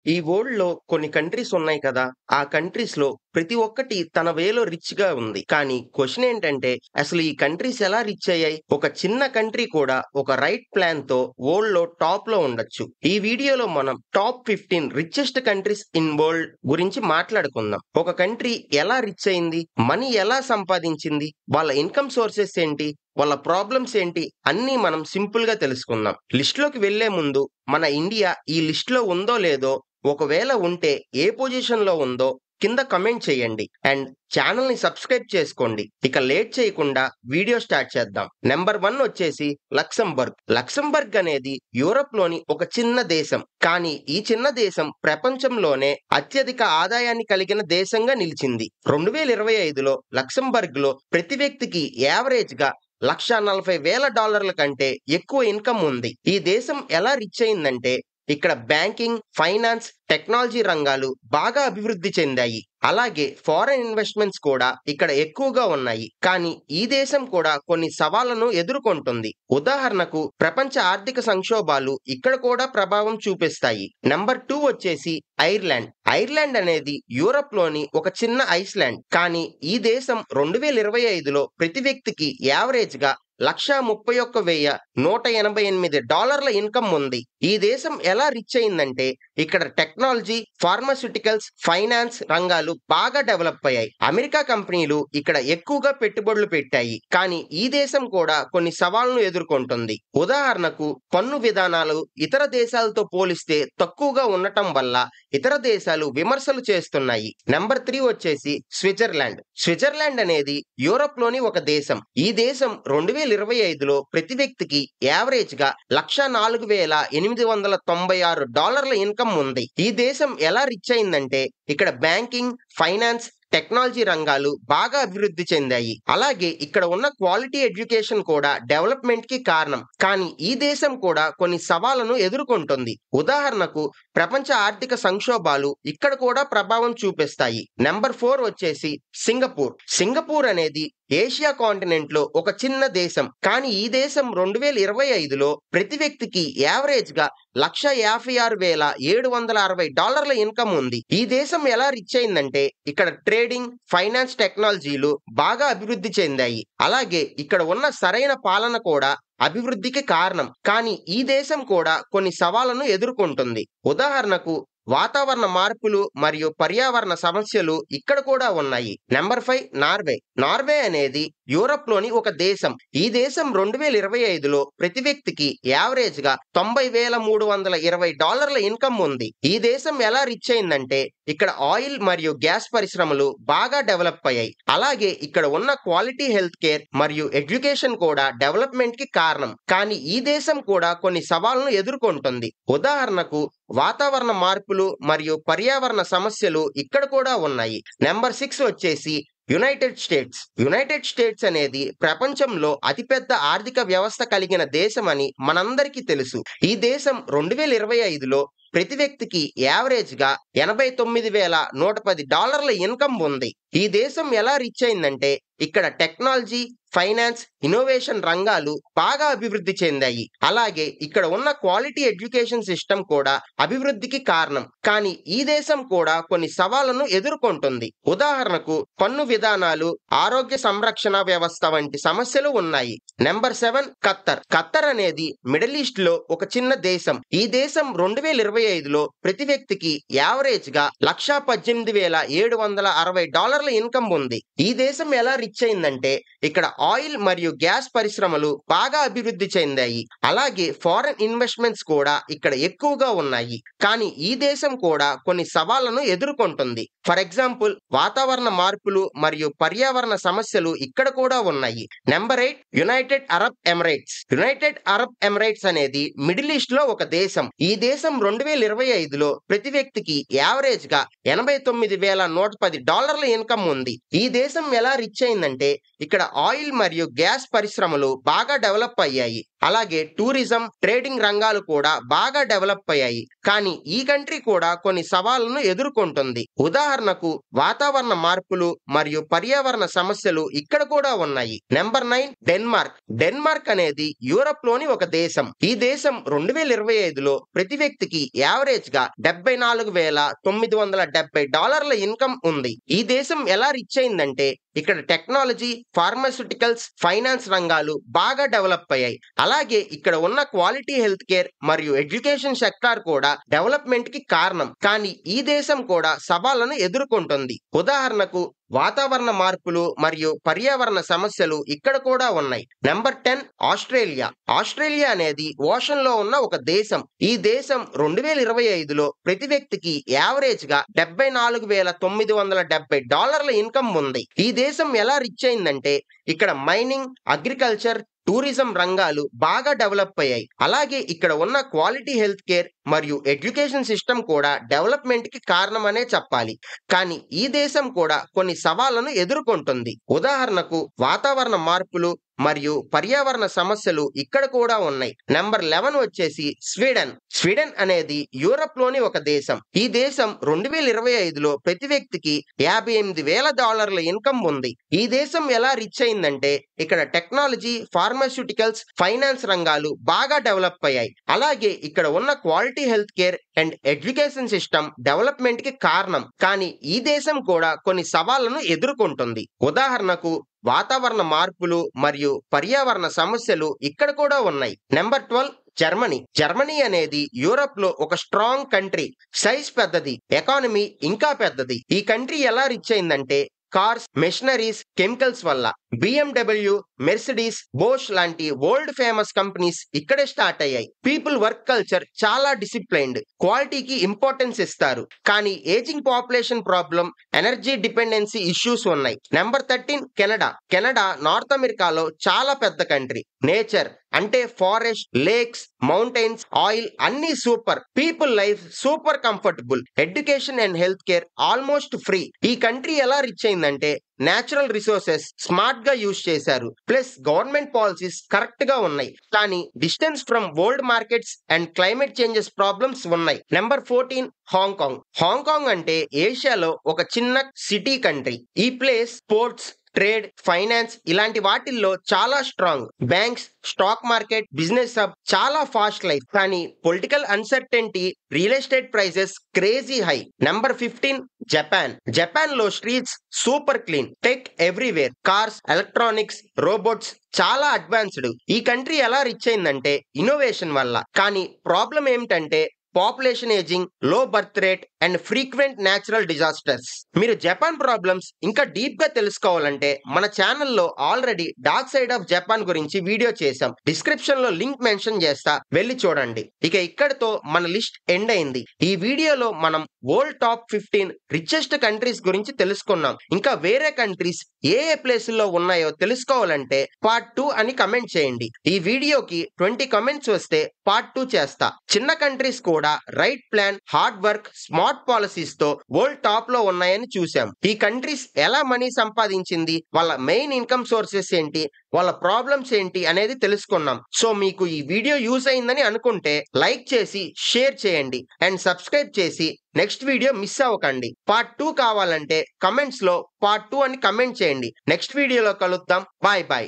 ఈ వరల్డ్‌లో కొన్ని కంట్రీస్ ఉన్నాయి కదా! ఆ కంట్రీస్‌లో ప్రతి ఒక్కటి తన వేలో రిచ్‌గా ఉంది. కానీ క్వెషన్ ఏంటంటే అసలు ఈ కంట్రీస్ ఎలా రిచ్ అయ్యాయి? ఒక చిన్న కంట్రీ కూడా ఒక రైట్ ప్లాన్‌తో వరల్డ్‌లో టాప్‌లో ఉండొచ్చు. ఈ వీడియోలో మనం top 15 richest countries in world గురించి మాట్లాడుకుందాం. ఒక కంట్రీ ఎలా రిచ్ అయింది? మనీ ఎలా సంపాదించింది? వాళ్ళ ఇన్‌కమ్ సోర్సెస్ ఏంటి? వాళ్ళ ప్రాబ్లమ్స్ ఏంటి? అన్నీ మనం సింపుల్‌గా తెలుసుకుందాం. లిస్ట్‌లోకి వెళ్ళే ముందు మన ఇండియా ఈ లిస్ట్‌లో ఉందో లేదో, ఒకవేళ ఉంటే ఏ పొజిషన్‌లో ఉందో కింద కమెంట్ చేయండి. అండ్ ఛానెల్‌ని సబ్స్క్రైబ్ చేసుకోండి. ఇక లేట్ చేయకుండా వీడియో స్టార్ట్ చేద్దాం. నంబర్ 1 వచ్చేసి లక్సెంబర్గ్. లక్సెంబర్గ్ అనేది యూరోప్‌లోని ఒక చిన్న దేశం. కానీ ఈ చిన్న దేశం ప్రపంచంలోనే అత్యధిక ఆదాయాన్ని కలిగిన దేశంగా నిలిచింది. 2025లో లక్సెంబర్గ్‌లో ప్రతి వ్యక్తికి యావరేజ్‌గా $1,40,000 కంటే ఎక్కువ ఇన్కమ్ ఉంది. ఈ దేశం ఎలా రిచ్ అయిందంటే ఇక్కడ బ్యాంకింగ్, ఫైనాన్స్, టెక్నాలజీ రంగాలు బాగా అభివృద్ధి చెందాయి. అలాగే ఫారెన్ ఇన్వెస్ట్మెంట్స్ కూడా ఇక్కడ ఎక్కువగా ఉన్నాయి. కానీ ఈ దేశం కూడా కొన్ని సవాళ్లను ఎదుర్కొంటుంది. ఉదాహరణకు ప్రపంచ ఆర్థిక సంక్షోభాలు ఇక్కడ కూడా ప్రభావం చూపిస్తాయి. నంబర్ 2 వచ్చేసి ఐర్లాండ్. ఐర్లాండ్ అనేది యూరప్ లోని ఒక చిన్న ఐస్లాండ్. కానీ ఈ దేశం 2025లో ప్రతి వ్యక్తికి యావరేజ్ గా $131,188 ఇన్కమ్ ఉంది. ఈ దేశం ఎలా రిచ్ అయిందంటే ఇక్కడ టెక్నాలజీ, ఫార్మాస్యూటికల్స్, ఫైనాన్స్ రంగాలు బాగా డెవలప్ అయ్యాయి. అమెరికా కంపెనీలు ఇక్కడ ఎక్కువగా పెట్టుబడులు పెట్టాయి. కానీ ఈ దేశం కూడా కొన్ని సవాళ్లను ఎదుర్కొంటుంది. ఉదాహరణకు పన్ను విధానాలు ఇతర దేశాలతో పోలిస్తే తక్కువగా ఉండటం వల్ల ఇతర దేశాలు విమర్శలు చేస్తున్నాయి. నంబర్ 3 వచ్చేసి స్విట్జర్లాండ్. స్విట్జర్లాండ్ అనేది యూరోప్ లోని ఒక దేశం. ఈ దేశం 2025లో ప్రతి వ్యక్తికి యావరేజ్ గా $104,896 ఇన్కమ్ ఉంది. ఈ దేశం ఎలా రిచ్ అయిందంటే ఇక్కడ బ్యాంకింగ్, ఫైనాన్స్, టెక్నాలజీ రంగాలు బాగా అభివృద్ధి చెందాయి. అలాగే ఇక్కడ ఉన్న క్వాలిటీ ఎడ్యుకేషన్ కూడా డెవలప్మెంట్ కి కారణం. కానీ ఈ దేశం కూడా కొన్ని సవాళ్లను ఎదుర్కొంటుంది. ఉదాహరణకు ప్రపంచ ఆర్థిక సంక్షోభాలు ఇక్కడ కూడా ప్రభావం చూపిస్తాయి. నంబర్ 4 వచ్చేసి సింగపూర్. సింగపూర్ అనేది ఏషియా కాంటినెంట్ లో ఒక చిన్న దేశం. కానీ ఈ దేశం 2025లో ప్రతి వ్యక్తికి యావరేజ్ గా $156,760 ఇన్కమ్ ఉంది. ఈ దేశం ఎలా రిచ్ అయిందంటే ఇక్కడ ట్రేడింగ్, ఫైనాన్స్ టెక్నాలజీలు బాగా అభివృద్ధి చెందాయి. అలాగే ఇక్కడ ఉన్న సరైన పాలన కూడా అభివృద్ధికి కారణం. కానీ ఈ దేశం కూడా కొన్ని సవాళ్లను ఎదుర్కొంటుంది. ఉదాహరణకు వాతావరణ మార్పులు మరియు పర్యావరణ సమస్యలు ఇక్కడ కూడా ఉన్నాయి. Number 5 Norway. నార్వే అనేది యూరప్ లోని ఒక దేశం. ఈ దేశం 2025లో ప్రతి వ్యక్తికి యావరేజ్ గా $90,320 ఇన్కమ్ ఉంది. ఈ దేశం ఎలా రిచ్ అయిందంటే ఇక్కడ ఆయిల్ మరియు గ్యాస్ పరిశ్రమలు బాగా డెవలప్ అయ్యాయి. అలాగే ఇక్కడ ఉన్న క్వాలిటీ హెల్త్ కేర్ మరియు ఎడ్యుకేషన్ కూడా డెవలప్మెంట్ కి కారణం. కానీ ఈ దేశం కూడా కొన్ని సవాళ్లను ఎదుర్కొంటుంది. ఉదాహరణకు వాతావరణ మార్పులు మరియు పర్యావరణ సమస్యలు ఇక్కడ కూడా ఉన్నాయి. నంబర్ 6 వచ్చేసి యునైటెడ్ స్టేట్స్. యునైటెడ్ స్టేట్స్ అనేది ప్రపంచంలో అతిపెద్ద ఆర్థిక వ్యవస్థ కలిగిన దేశం అని మనందరికీ తెలుసు. ఈ దేశం 2025లో ప్రతి వ్యక్తికి యావరేజ్ గా $89,110 ఇన్కమ్ ఉంది. ఈ దేశం ఎలా రిచ్ అయిందంటే ఇక్కడ టెక్నాలజీ, ఫైనాన్స్, ఇన్నోవేషన్ రంగాలు బాగా అభివృద్ధి చెందాయి. అలాగే ఇక్కడ ఉన్న క్వాలిటీ ఎడ్యుకేషన్ సిస్టమ్ కూడా అభివృద్ధికి కారణం. కానీ ఈ దేశం కూడా కొన్ని సవాళ్లను ఎదుర్కొంటుంది. ఉదాహరణకు పన్ను విధానాలు, ఆరోగ్య సంరక్షణ వ్యవస్థ వంటి సమస్యలు ఉన్నాయి. నంబర్ 7 ఖత్తర్. ఖత్తర్ అనేది మిడిల్ ఈస్ట్ లో ఒక చిన్న దేశం. ఈ దేశం 2025లో ప్రతి వ్యక్తికి యావరేజ్ గా $118,760 ఇన్కమ్ ఉంది. ఈ దేశం ఎలా రిచ్ అయిందంటే ఇక్కడ ఆయిల్ మరియు గ్యాస్ పరిశ్రమలు బాగా అభివృద్ధి చెందాయి. అలాగే ఫారెన్ ఇన్వెస్ట్మెంట్స్ కూడా ఇక్కడ ఎక్కువగా ఉన్నాయి. కానీ ఈ దేశం కూడా కొన్ని సవాళ్లను ఎదుర్కొంటుంది. ఫర్ ఎగ్జాంపుల్ వాతావరణ మార్పులు మరియు పర్యావరణ సమస్యలు ఇక్కడ కూడా ఉన్నాయి. Number 8 United Arab Emirates. United Arab Emirates అనేది మిడిల్ ఈస్ట్ లో ఒక దేశం. ఈ దేశం 2025లో ప్రతి వ్యక్తికి యావరేజ్ గా $89,110 ఇన్కమ్ ఉంది. ఈ దేశం ఎలా రిచ్ అయిందంటే ఇక్కడ ఆయిల్ ఆయిల్ మరియు గ్యాస్ పరిశ్రమలు బాగా డెవలప్ అయ్యాయి. అలాగే టూరిజం, ట్రేడింగ్ రంగాలు కూడా బాగా డెవలప్ అయ్యాయి. కానీ ఈ కంట్రీ కూడా కొన్ని సవాళ్లను ఎదుర్కొంటుంది. ఉదాహరణకు వాతావరణ మార్పులు మరియు పర్యావరణ సమస్యలు ఇక్కడ కూడా ఉన్నాయి. Number 9, Denmark. డెన్మార్క్ అనేది యూరప్ లోని ఒక దేశం. ఈ దేశం 2025లో ప్రతి వ్యక్తికి యావరేజ్ గా $74,970 ఇన్కమ్ ఉంది. ఈ దేశం ఎలా రిచ్ అయిందంటే ఇక్కడ టెక్నాలజీ, ఫార్మాస్యూటికల్స్, ఫైనాన్స్ రంగాలు బాగా డెవలప్ అయ్యాయి. అలాగే ఇక్కడ ఉన్న క్వాలిటీ హెల్త్ కేర్ మరియు ఎడ్యుకేషన్ సెక్టార్ కూడా డెవలప్మెంట్ కి కారణం. కానీ ఈ దేశం కూడా సవాళ్లను ఎదుర్కొంటుంది. ఉదాహరణకు వాతావరణ మార్పులు మరియు పర్యావరణ సమస్యలు ఇక్కడ కూడా ఉన్నాయి. Number 10, Australia. ఆస్ట్రేలియా అనేది ఓషన్ లో ఉన్న ఒక దేశం. ఈ దేశం 2025లో ప్రతి వ్యక్తికి యావరేజ్ గా $74,970 ఇన్కమ్ ఉంది. ఈ దేశం ఎలా రిచ్ అయిందంటే ఇక్కడ మైనింగ్, అగ్రికల్చర్, టూరిజం రంగాలు బాగా డెవలప్ అయ్యాయి. అలాగే ఇక్కడ ఉన్న క్వాలిటీ హెల్త్ కేర్ మరియు ఎడ్యుకేషన్ సిస్టమ్ కూడా డెవలప్మెంట్ కి కారణమనే చెప్పాలి. కానీ ఈ దేశం కూడా కొన్ని సవాళ్లను ఎదుర్కొంటుంది. ఉదాహరణకు వాతావరణ మార్పులు మరియు పర్యావరణ సమస్యలు ఇక్కడ కూడా ఉన్నాయి. నెంబర్ 11 వచ్చేసి స్వీడన్. స్వీడన్ అనేది యూరప్ లోని ఒక దేశం. ఈ దేశం 2025లో ప్రతి వ్యక్తికి $58,000 ఇన్కమ్ ఉంది. ఈ దేశం ఎలా రిచ్ అయిందంటే ఇక్కడ టెక్నాలజీ, ఫార్మాస్యూటికల్స్, ఫైనాన్స్ రంగాలు బాగా డెవలప్ అయ్యాయి. అలాగే ఇక్కడ ఉన్న quality health care and education system development కి కారణం. కానీ ఈ దేశం కూడా కొన్ని సవాళ్లను ఎదుర్కొంటుంది. ఉదాహరణకు వాతావరణ మార్పులు మరియు పర్యావరణ సమస్యలు ఇక్కడ కూడా ఉన్నాయి. Number 12, Germany. జర్మనీ అనేది యూరప్ లో ఒక స్ట్రాంగ్ కంట్రీ. సైజ్ పెద్దది, ఎకానమీ ఇంకా పెద్దది. ఈ కంట్రీ ఎలా రిచ్ అయిందంటే కార్స్, మెషినరీస్, కెమికల్స్ వల్ల. BMW, మెర్సిడీస్, బోష్ లాంటి వరల్డ్ ఫేమస్ కంపెనీస్ ఇక్కడే స్టార్ట్ అయ్యాయి. పీపుల్ వర్క్ కల్చర్ చాలా డిసిప్లైన్డ్, క్వాలిటీకి ఇంపార్టెన్స్ ఇస్తారు. కానీ ageing population problem, energy dependency issues ఉన్నాయి. Number 13, Canada. కెనడా నార్త్ అమెరికాలో చాలా పెద్ద కంట్రీ. నేచర్ అంటే ఫారెస్ట్, లేక్స్, మౌంటైన్స్, ఆయిల్ అన్ని super. People life super comfortable. Education and health care almost free. ఈ కంట్రీ ఎలా రిచ్ అయిందంటే నేచురల్ రిసోర్సెస్ స్మార్ట్ గా యూజ్ చేశారు. ప్లస్ గవర్నమెంట్ పాలసీస్ కరెక్ట్ గా ఉన్నాయి. కానీ distance from world markets and climate changes problems ఉన్నాయి. Number 14, Hong Kong. హాంకాంగ్ అంటే ఏషియాలో ఒక చిన్న సిటీ కంట్రీ. ఈ ప్లేస్ స్పోర్ట్స్, ట్రేడ్, ఫైనాన్స్ ఇలాంటి వాటిల్లో చాలా strong. Banks, stock market, business hub, చాలా ఫాస్ట్ లైఫ్. కానీ political uncertainty, real estate prices crazy high. Number 15, Japan. Japan లో streets super clean, tech everywhere, cars, electronics, robots చాలా advanced. ఈ country ఎలా rich అయిందంటే ఇన్నోవేషన్ వల్ల. కానీ ప్రాబ్లం ఏమిటంటే population ageing, low birth rate and frequent natural disasters. మీరు Japan problems ఇంకా డీప్ గా తెలుసుకోవాలంటే మన ఛానల్లో already dark side of Japan గురించి వీడియో చేశాం. డిస్క్రిప్షన్ లో లింక్ మెన్షన్ చేస్తా, వెళ్ళి చూడండి. ఇక ఇక్కడతో మన లిస్ట్ ఎండ్ అయింది. ఈ వీడియోలో మనం వరల్డ్ టాప్ 15 రిచెస్ట్ కంట్రీస్ గురించి తెలుసుకున్నాం. ఇంకా వేరే కంట్రీస్ ఏ ఏ ప్లేసుల్లో ఉన్నాయో తెలుసుకోవాలంటే పార్ట్ 2 అని కమెంట్ చేయండి. ఈ వీడియోకి 20 కమెంట్స్ వస్తే పార్ట్ 2 చేస్తా. చిన్న కంట్రీస్ కూడా right plan, hard work, smart policies తో వరల్డ్ టాప్ లో ఉన్నాయని చూసాం. ఈ కంట్రీస్ ఎలా మనీ సంపాదించింది, వాళ్ళ మెయిన్ ఇన్కమ్ సోర్సెస్ ఏంటి, వాళ్ళ ప్రాబ్లమ్స్ ఏంటి అనేది తెలుసుకున్నాం. సో మీకు ఈ వీడియో యూజ్ అయిందని అనుకుంటే లైక్ చేసి షేర్ చేయండి అండ్ సబ్స్క్రైబ్ చేసి నెక్స్ట్ వీడియో మిస్ అవ్వకండి. పార్ట్ 2 కావాలంటే కమెంట్స్ లో పార్ట్ 2 అని కమెంట్ చేయండి. నెక్స్ట్ వీడియోలో కలుద్దాం. Bye bye.